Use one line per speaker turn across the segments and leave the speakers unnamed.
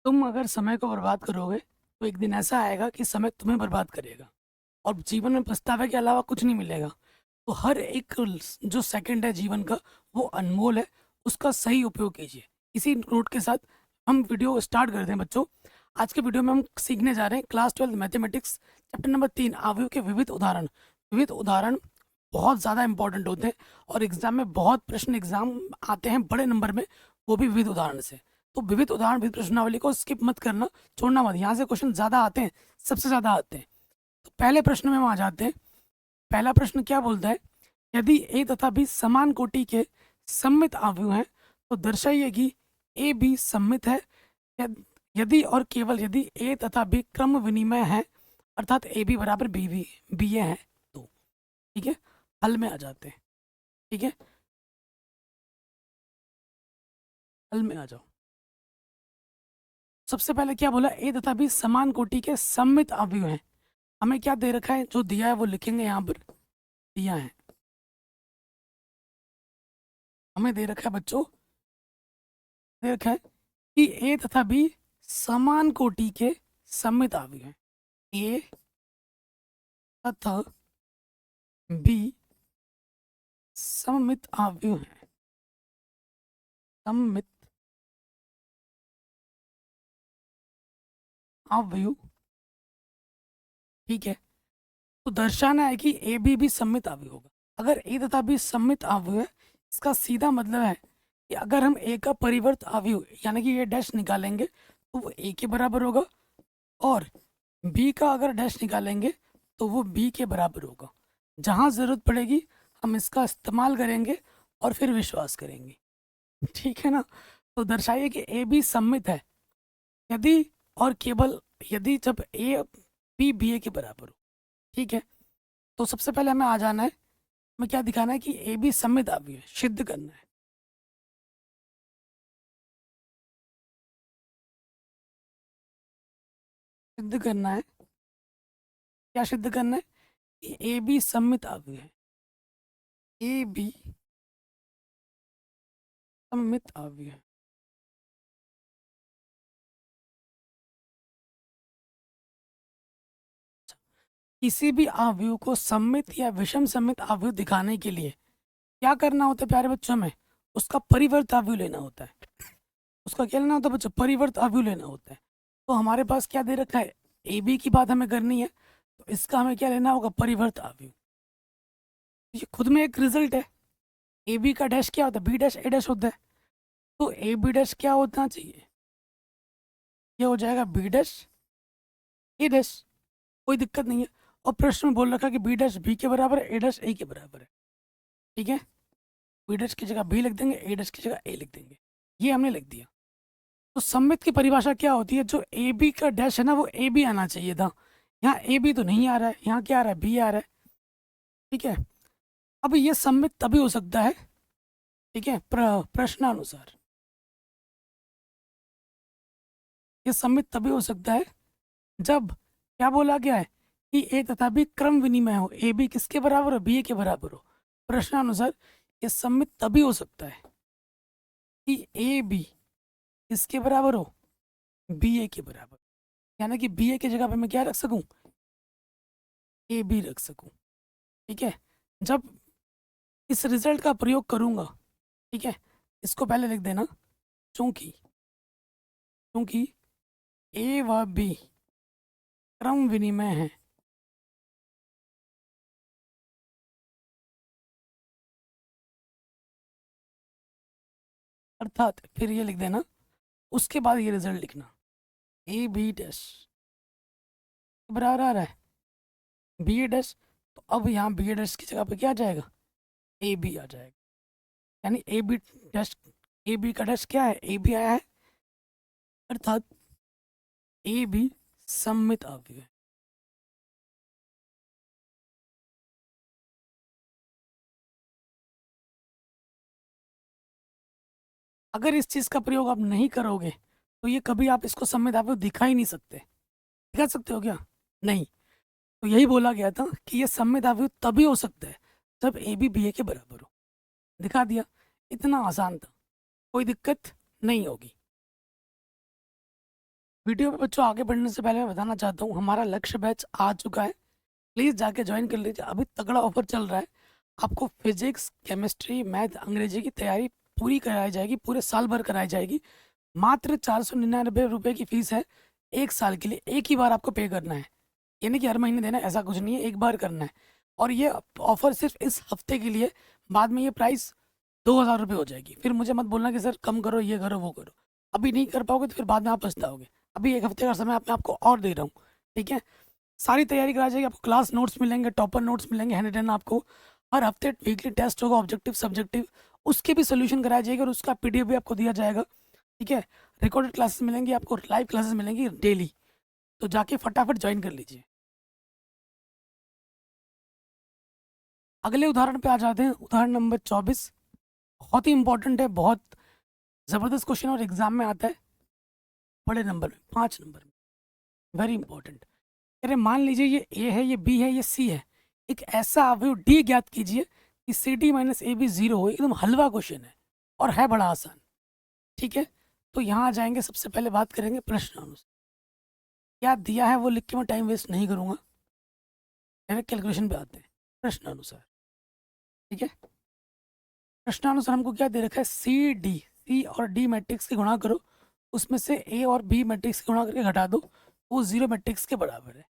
तुम अगर समय को बर्बाद करोगे तो एक दिन ऐसा आएगा कि समय तुम्हें बर्बाद करेगा और जीवन में पछतावे के अलावा कुछ नहीं मिलेगा। तो हर एक जो सेकंड है जीवन का वो अनमोल है, उसका सही उपयोग कीजिए। इसी नोट के साथ हम वीडियो स्टार्ट करते हैं बच्चों। आज के वीडियो में हम सीखने जा रहे हैं क्लास 12 मैथमेटिक्स चैप्टर नंबर 3 आव्यूह के विविध उदाहरण। विविध उदाहरण बहुत ज़्यादा इंपॉर्टेंट होते हैं और एग्जाम में बहुत प्रश्न एग्जाम आते हैं बड़े नंबर में, वो भी विविध उदाहरण से। तो विविध उदाहरण विविध प्रश्नावली को स्किप मत करना, छोड़ना मत, यहाँ से क्वेश्चन ज़्यादा आते हैं, सबसे ज़्यादा आते हैं। तो पहले प्रश्न में हम आ जाते हैं। पहला प्रश्न क्या बोलता है, यदि ए तथा बी समान कोटि के सममित आव्यूह हैं तो दर्शाइए कि ए बी सममित है। यद- यदि और केवल यदि ए तथा बी क्रम विनिमय है, अर्थात ए बी बराबर बी ए है तो। ठीक है, हल में आ जाते हैं। ठीक है, हल में आ जाओ। सबसे पहले क्या बोला, ए तथा बी समान कोटि के सममित अवयव हैं। हमें क्या दे रखा है, जो दिया है वो लिखेंगे यहाँ पर। दिया है, हमें दे रखा है बच्चों, दे रखा है कि ए तथा बी समान कोटि के सममित अवयव हैं। ए तथा बी सममित अवयव हैं। सममित अवयव। ठीक है, तो दर्शाना है कि ए बी भी सममित अवयव होगा। अगर ए तथा बी सममित अवयव है, इसका सीधा मतलब है कि अगर हम ए का परिवर्त अवयव यानी कि ये डैश निकालेंगे तो वो ए के बराबर होगा, और बी का अगर डैश निकालेंगे तो वो बी के बराबर होगा। जहाँ ज़रूरत पड़ेगी हम इसका इस्तेमाल करेंगे और फिर विश्वास करेंगे। ठीक है ना। तो दर्शाइए कि ए बी सममित है यदि और केवल यदि जब ए बी बी ए के बराबर हो। ठीक है, तो सबसे पहले हमें आ जाना है, हमें क्या दिखाना है कि ए बी सममित अवयव है, सिद्ध करना है। सिद्ध करना है, क्या सिद्ध करना है कि ए बी सममित अवयव है। ए बी सममित अवयव है। किसी भी अवयव को सममित या विषम सममित अवयव दिखाने के लिए क्या करना होता है प्यारे बच्चों में, उसका परिवर्त अवयव लेना होता है। उसका क्या लेना होता है बच्चों, परिवर्त अवयव लेना होता है। तो हमारे पास क्या दे रखा है, ए बी की बात हमें करनी है, तो इसका हमें क्या लेना होगा, परिवर्त अवयव। ये खुद में एक रिजल्ट है। ए बी का डैश क्या होता है, बी डैश ए डैश होता है। तो ए बी डैश क्या होना चाहिए, ये हो जाएगा बी डैश ए डैश। कोई दिक्कत नहीं है। और प्रश्न में बोल रखा है कि बी डैश बी के बराबर है, ए डैश ए के बराबर है। ठीक है, बी डैश की जगह बी लिख देंगे, ए डैश की जगह ए लिख देंगे, ये हमने लिख दिया। तो सममित की परिभाषा क्या होती है, जो ए बी का डैश है ना वो ए बी आना चाहिए था। यहाँ ए बी तो नहीं आ रहा है, यहाँ क्या आ रहा है, बी आ रहा है। ठीक है, अब ये सममित तभी हो सकता है, ठीक है, प्रश्नानुसार ये सममित तभी हो सकता है जब क्या बोला गया है कि ए तथा बी क्रम विनिमय हो, ए बी किसके बराबर हो, बी ए के बराबर हो। प्रश्नानुसार ये सममित तभी हो सकता है कि ए बी किसके बराबर हो, बी ए के बराबर। यानी कि बी ए की जगह पे मैं क्या रख सकूं, ए बी रख सकूं। ठीक है, जब इस रिजल्ट का प्रयोग करूंगा, ठीक है, इसको पहले लिख देना, चूंकि चूंकि ए व बी क्रम विनिमय है, अर्थात फिर ये लिख देना, उसके बाद ये रिजल्ट लिखना, ए बी डैश बराबर आ रहा है बी ए डैश। तो अब यहाँ बी ए डैश की जगह पे क्या आ जाएगा, ए बी आ जाएगा। यानी A B dash, A B का डैश क्या है, ए बी आया है, अर्थात ए बी सममित अवयव है। अगर इस चीज का प्रयोग आप नहीं करोगे तो ये कभी आप इसको सममित अवयव दिखा ही नहीं सकते। दिखा सकते हो क्या, नहीं। तो यही बोला गया था कि ये सममित अवयव तभी हो सकता है जब ए बी बी ए के बराबर हो। दिखा दिया, इतना आसान था, कोई दिक्कत नहीं होगी। वीडियो पे बच्चों आगे बढ़ने से पहले मैं बताना चाहता हूँ, हमारा लक्ष्य बैच आ चुका है। प्लीज़ जाके ज्वाइन कर लीजिए, अभी तगड़ा ऑफर चल रहा है। आपको फिजिक्स, केमिस्ट्री, मैथ, अंग्रेजी की तैयारी पूरी कराई जाएगी, पूरे साल भर कराई जाएगी। मात्र 499 रुपये की फीस है। एक साल के लिए एक ही बार आपको पे करना है, यानी कि हर महीने देना है, ऐसा कुछ नहीं है, एक बार करना है। और ये ऑफर सिर्फ इस हफ्ते के लिए, बाद में ये प्राइस 2000 रुपये हो जाएगी। फिर मुझे मत बोलना कि सर कम करो, ये करो, वो करो। अभी नहीं कर पाओगे तो फिर बाद में आप पछताओगे। अभी एक हफ्ते का समय मैं आपको और दे रहा हूँ, ठीक है। सारी तैयारी कराई जाएगी, आपको क्लास नोट्स मिलेंगे, टॉपर नोट्स मिलेंगे, हैंड रिटन आपको। हर हफ्ते वीकली टेस्ट होगा, ऑब्जेक्टिव सब्जेक्टिव, उसके भी सोल्यूशन कराया जाएगा और उसका पीडीएफ भी आपको दिया जाएगा, ठीक है। रिकॉर्डेड क्लासेस मिलेंगी आपको, लाइव क्लासेस मिलेंगी डेली। तो जाके फटाफट ज्वाइन कर लीजिए। अगले उदाहरण पे आ जाते हैं, उदाहरण नंबर 24। बहुत ही इंपॉर्टेंट है, बहुत ज़बरदस्त क्वेश्चन और एग्जाम में आता है, बड़े नंबर में, 5 नंबर में, वेरी इंपॉर्टेंट। अरे मान लीजिए ये ए है, ये बी है, ये सी है। एक ऐसा अवयव डी ज्ञात कीजिए कि C D minus A B 0 हो। एकदम हलवा क्वेश्चन है और है बड़ा आसान, ठीक है। तो यहाँ आ जाएंगे, सबसे पहले बात करेंगे प्रश्न अनुसार। क्या दिया है वो लिख के मैं टाइम वेस्ट नहीं करूँगा, डायरेक्ट कैलकुलेशन पे आते हैं। प्रश्न अनुसार, ठीक है। प्रश्नानुसार हमको क्या दे रखा है, सी डी, सी और डी मैट्रिक्स के गुणा करो, उसमें से ए और बी मैट्रिक्स के गुणा करके घटा दो, वो 0 मैट्रिक्स के बराबर है,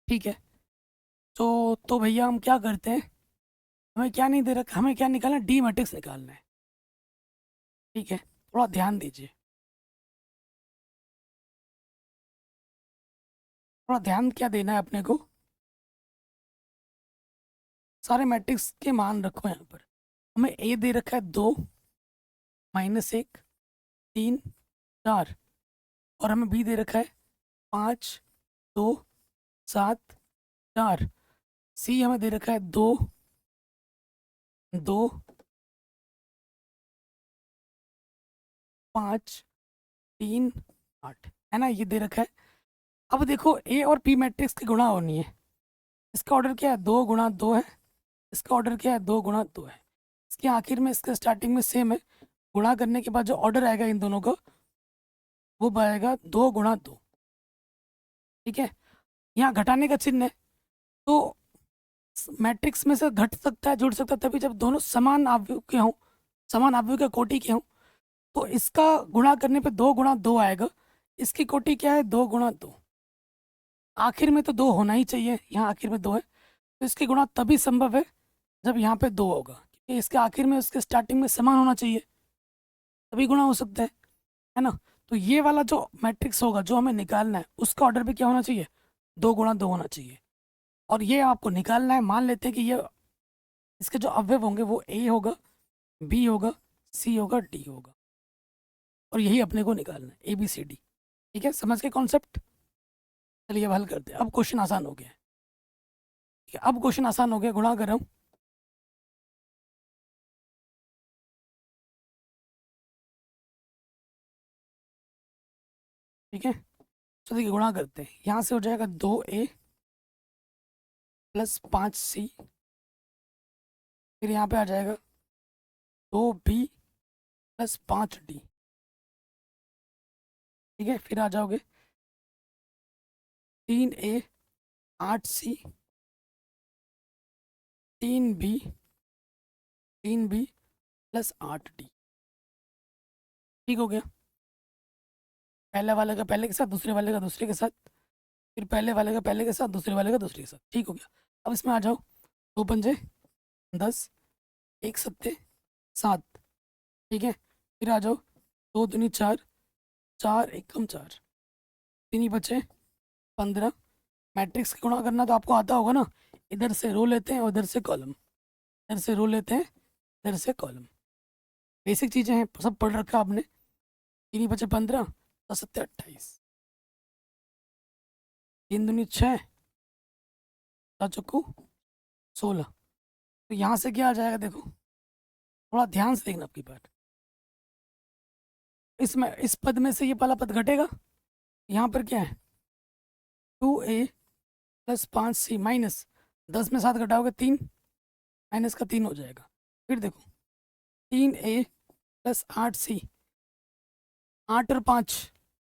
ठीक है। तो भैया हम क्या करते हैं, हमें क्या नहीं दे रखा, हमें क्या निकालना है, डी मैट्रिक्स निकालना है, ठीक है। थोड़ा ध्यान दीजिए, थोड़ा ध्यान क्या देना है अपने को, सारे मैट्रिक्स के मान रखो यहाँ पर। हमें ए दे रखा है 2, -1, 3, 4, और हमें बी दे रखा है 5, 2, 7, 4। सी हमें दे रखा है 2, 2, 5, 3, 8, है ना, ये दे रखा है। अब देखो ए और पी मैट्रिक्स की गुणा होनी है। इसका ऑर्डर क्या है, 2 × 2 है। इसका ऑर्डर क्या है, 2 × 2 है। इसके आखिर में, इसके स्टार्टिंग में सेम है। गुणा करने के बाद जो ऑर्डर आएगा इन दोनों का, वो आएगा 2 × 2, ठीक है। यहाँ घटाने का चिन्ह है, तो मैट्रिक्स में से घट सकता है, जुड़ सकता है तभी जब दोनों समान आव्यूह के हों, समान आव्यूह के कोटि के हों। तो इसका गुणा करने पे 2 × 2 आएगा। इसकी कोटि क्या है, 2 × 2। आखिर में तो 2 होना ही चाहिए, यहाँ आखिर में 2 है, तो इसकी गुणा तभी संभव है जब यहाँ पे 2 होगा, क्योंकि इसके आखिर में उसके स्टार्टिंग में समान होना चाहिए, तभी गुणा हो सकता है ना। तो ये वाला जो मैट्रिक्स होगा जो हमें निकालना है, उसका ऑर्डर भी क्या होना चाहिए, 2 × 2 होना चाहिए। और ये आपको निकालना है। मान लेते हैं कि ये इसके जो अवयव होंगे वो ए होगा, बी होगा, सी होगा, डी होगा, और यही अपने को निकालना है, ए बी सी डी, ठीक है। समझ के कॉन्सेप्ट। चलिए अब हल करते हैं। अब क्वेश्चन आसान हो गया है, ठीक है, अब क्वेश्चन आसान हो गया, गुणा कर रहा हूँ, ठीक है। तो देखिए गुणा करते हैं, यहाँ से हो जाएगा 2a + 5c, फिर यहाँ पे आ जाएगा 2b + 5d, ठीक है। फिर आ जाओगे 3a 8c, 3b + 8d, ठीक हो गया। पहले वाले का पहले के साथ, दूसरे वाले का दूसरे के साथ, फिर पहले वाले का पहले के साथ, दूसरे वाले का दूसरे के साथ, ठीक हो गया। अब इसमें आ जाओ, 2 × 5 = 10, 1 × 7 = 7, ठीक है। फिर आ जाओ, 2 दूनी 4, 4 × 1 = 4, 3 ही बचे 15। मैट्रिक्स की गुणा करना तो आपको आता होगा ना, इधर से रो लेते हैं और इधर से कॉलम, इधर से रो लेते हैं, इधर से कॉलम। बेसिक चीज़ें हैं, सब पढ़ रखा आपने। 3 ही बचे 15, और 7 × 28, 3 दूनी 6, 7 चौको 16। तो यहाँ से क्या आ जाएगा, देखो थोड़ा ध्यान से देखना आपकी बात। इसमें इस पद में से ये वाला पद घटेगा, यहाँ पर क्या है, 2a + 5c माइनस 10 में 7 घटाओगे 3, माइनस का 3 हो जाएगा। फिर देखो 3a + 8c, 8 और 5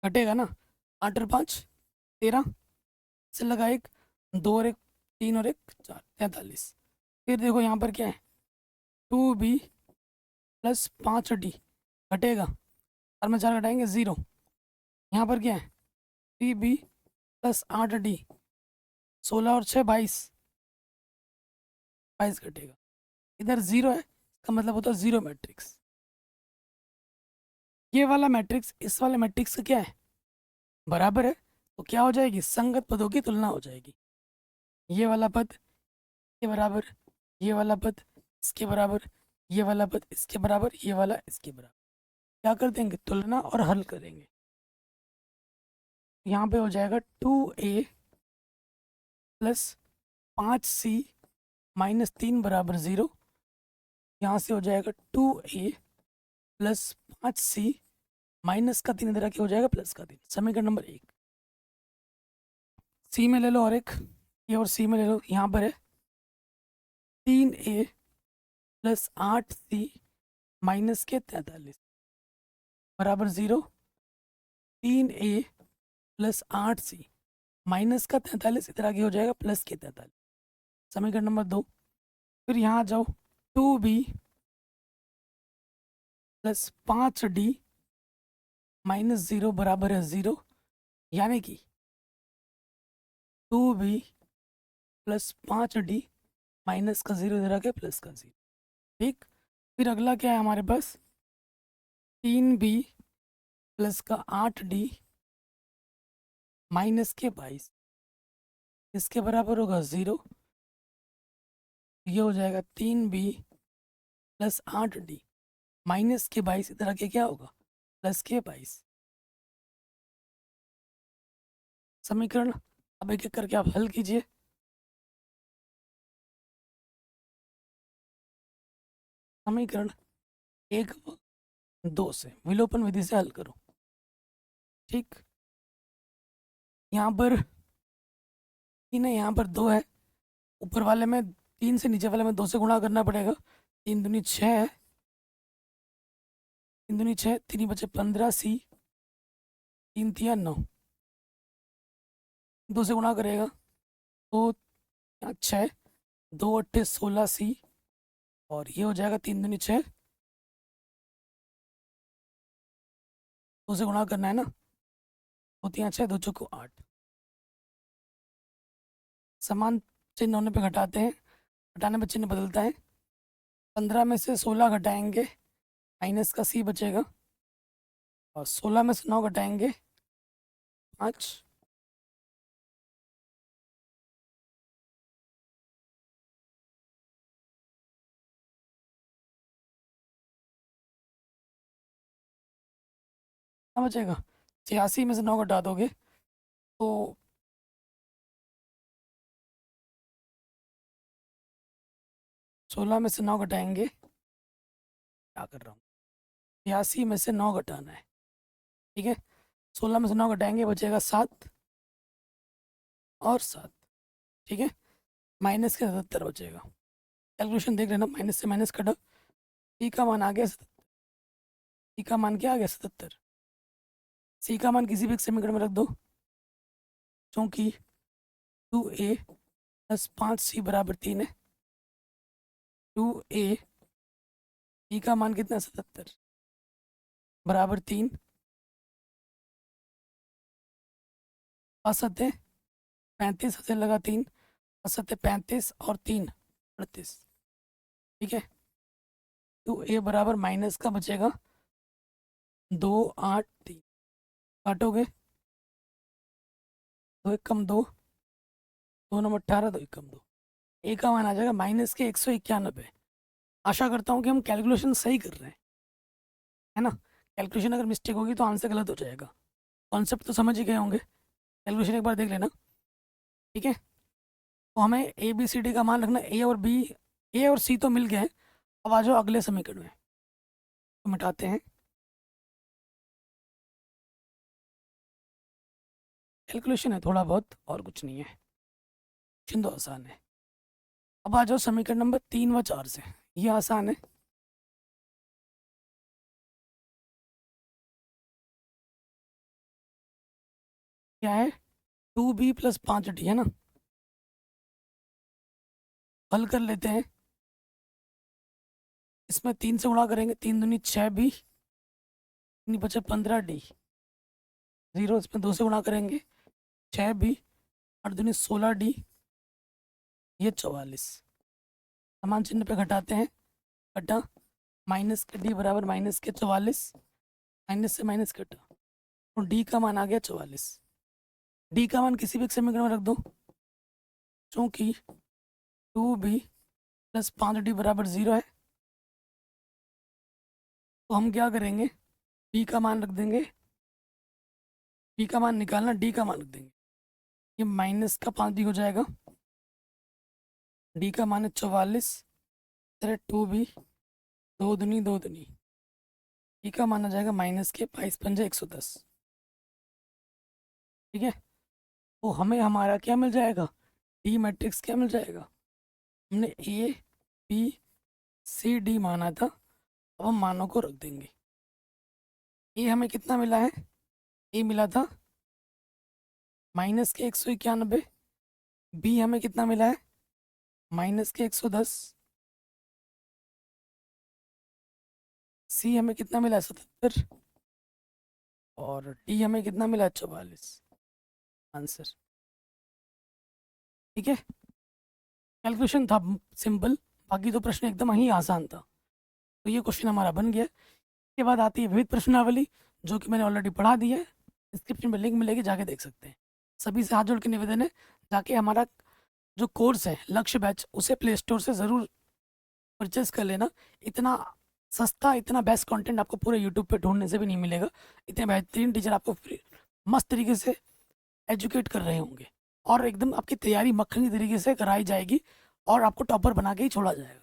घटेगा ना, 8 और 5 13 से लगा 1 2 और 1 3 और 1 4 43। फिर देखो यहाँ पर क्या है 2b प्लस 5d घटेगा और में 4 घटाएंगे 0। यहाँ पर क्या है 3b प्लस 8d 16 और 6 22 22 घटेगा। इधर 0 है, इसका मतलब होता है 0 मैट्रिक्स। ये वाला मैट्रिक्स इस वाले मैट्रिक्स का क्या है बराबर है, तो क्या हो जाएगी संगत पदों की तुलना हो जाएगी। ये वाला पद के बराबर, ये वाला पद इसके बराबर, ये वाला पद इसके बराबर, ये वाला इसके बराबर। क्या कर देंगे तुलना और हल करेंगे। यहाँ पे हो जाएगा 2a प्लस 5c माइनस 3 बराबर 0। यहाँ से हो जाएगा 2a प्लस 5c माइनस का 3 इधर आके हो जाएगा प्लस का 3। समीकरण नंबर 1 सी में ले लो और एक ये और सी में ले लो। यहाँ पर है 3a प्लस 8c माइनस के 43 बराबर 0। 3a प्लस 8c माइनस का 43 इधर आगे हो जाएगा प्लस के 43। समीकरण नंबर 2 फिर यहाँ आ जाओ 2b प्लस 5d माइनस 0 बराबर है 0, यानी कि 2b प्लस 5d माइनस का 0 इधर आके प्लस का 0। ठीक, फिर अगला क्या है हमारे पास 3b प्लस का 8d माइनस के 22 इसके बराबर होगा 0। ये हो जाएगा 3b प्लस 8d माइनस के 22 इधर आके क्या होगा प्लस के 22। समीकरण अब एक एक करके आप हल कीजिए। समीकरण 1 व 2 से विलोपन विधि से हल करो। ठीक, यहाँ पर 3 है, यहाँ पर 2 है, ऊपर वाले में 3 से नीचे वाले में 2 से गुणा करना पड़ेगा। 3 दूनी 6 है, 3 दूनी 6, 3 बचे 15c 3 तिया 9, 2 से गुणा करेगा तो 6 2 अट्ठे 16c और ये हो जाएगा 3 दूनी 6, 2 से गुणा करना है ना, 2 तिया 6 2 चौको 8। समान चिन्ह होने पे घटाते हैं, घटाने पे चिन्ह बदलता है। 15 में से 16 घटाएंगे माइनस का c बचेगा और 16 में से 9 घटाएंगे 5। क्या बचेगा 86 में से 9 घटा दोगे तो 16 में से 9 घटाएंगे, क्या कर रहा हूँ 86 में से 9 घटाना है। ठीक है, 16 में से 9 घटाएंगे बचेगा 7 और 7। ठीक है, माइनस के 77 बचेगा। कैलकुलेशन देख लेना, माइनस से माइनस कटा, सी का मान आ गया 77। सी का मान क्या आ गया 77। सी का मान किसी भी एक समीकरण में रख दो, क्योंकि 2a प्लस 5c बराबर 3 है। 2a सी का मान कितना 77 बराबर 3, असत्य 35 से लगा 3, असत्य 35 और 3 38। ठीक है, 2a बराबर माइनस का बचेगा 2 8 3, काटोगे 2 एक कम 2, 2 नंबर 18, 2 एक कम 2, ए का मान आ जाएगा माइनस के 191। आशा करता हूँ कि हम कैलकुलेशन सही कर रहे हैं, है ना। कैलकुलेशन अगर मिस्टेक होगी तो आंसर गलत हो जाएगा। कॉन्सेप्ट तो समझ ही गए होंगे, कैलकुलेशन एक बार देख लेना। ठीक है, तो हमें ए बी सी डी का मान रखना, ए और बी, ए और सी तो मिल गए हैं। अब आ जाओ अगले समीकरण में, तो मिटाते हैं। कैलकुलेशन है थोड़ा बहुत और कुछ नहीं है, क्वेश्चन तो आसान है। अब आ जाओ समीकरण नंबर 3 व 4 से, ये आसान है। क्या है 2b प्लस 5d है ना। हल कर लेते हैं। इसमें 3 से गुणा करेंगे, 3 दूनी 6b, नहीं बचे 15d। 0 इसमें 2 से गुणा करेंगे 6b, 8 दूनी 16d, ये 44। समान चिन्ह पे घटाते हैं, घटा माइनस के d बराबर माइनस के 44, माइनस से माइनस कटा तो d का मान आ गया 44। d का मान किसी भी एक समीकरण में रख दो, चूँकि 2b प्लस 5d बराबर 0 है, तो हम क्या करेंगे, b का मान रख देंगे, b का मान निकालना, d का मान रख देंगे, ये माइनस का 5d हो जाएगा, d का मान है 44, तेरे 2b, 2 दूनी 2 दूनी, d का मान आ जाएगा माइनस के 22 पंजे 110। ठीक है, तो हमें हमारा क्या मिल जाएगा, डी मैट्रिक्स क्या मिल जाएगा। हमने ए बी सी डी माना था, अब हम मानों को रख देंगे। ए हमें कितना मिला है, ए मिला था माइनस के 191, बी हमें कितना मिला है माइनस के 110, सी हमें कितना मिला है 77, और डी हमें कितना मिला है 44। आंसर। ठीक है, कैलकुलेशन था सिंपल, बाकी तो प्रश्न एकदम ही आसान था। तो ये क्वेश्चन हमारा बन गया। इसके बाद आती है विविध प्रश्नावली, जो कि मैंने ऑलरेडी पढ़ा दी है, डिस्क्रिप्शन में लिंक मिलेगी, जाके देख सकते हैं। सभी से हाथ जोड़ के निवेदन है, जाके हमारा जो कोर्स है लक्ष्य बैच, उसे प्ले स्टोर से ज़रूर परचेज कर लेना। इतना सस्ता, इतना बेस्ट कंटेंट आपको पूरे यूट्यूब पे ढूंढने से भी नहीं मिलेगा। इतने बेहतरीन टीचर आपको फ्री मस्त तरीके से एजुकेट कर रहे होंगे, और एकदम आपकी तैयारी मक्खनी तरीके से कराई जाएगी, और आपको टॉपर बना के ही छोड़ा जाएगा।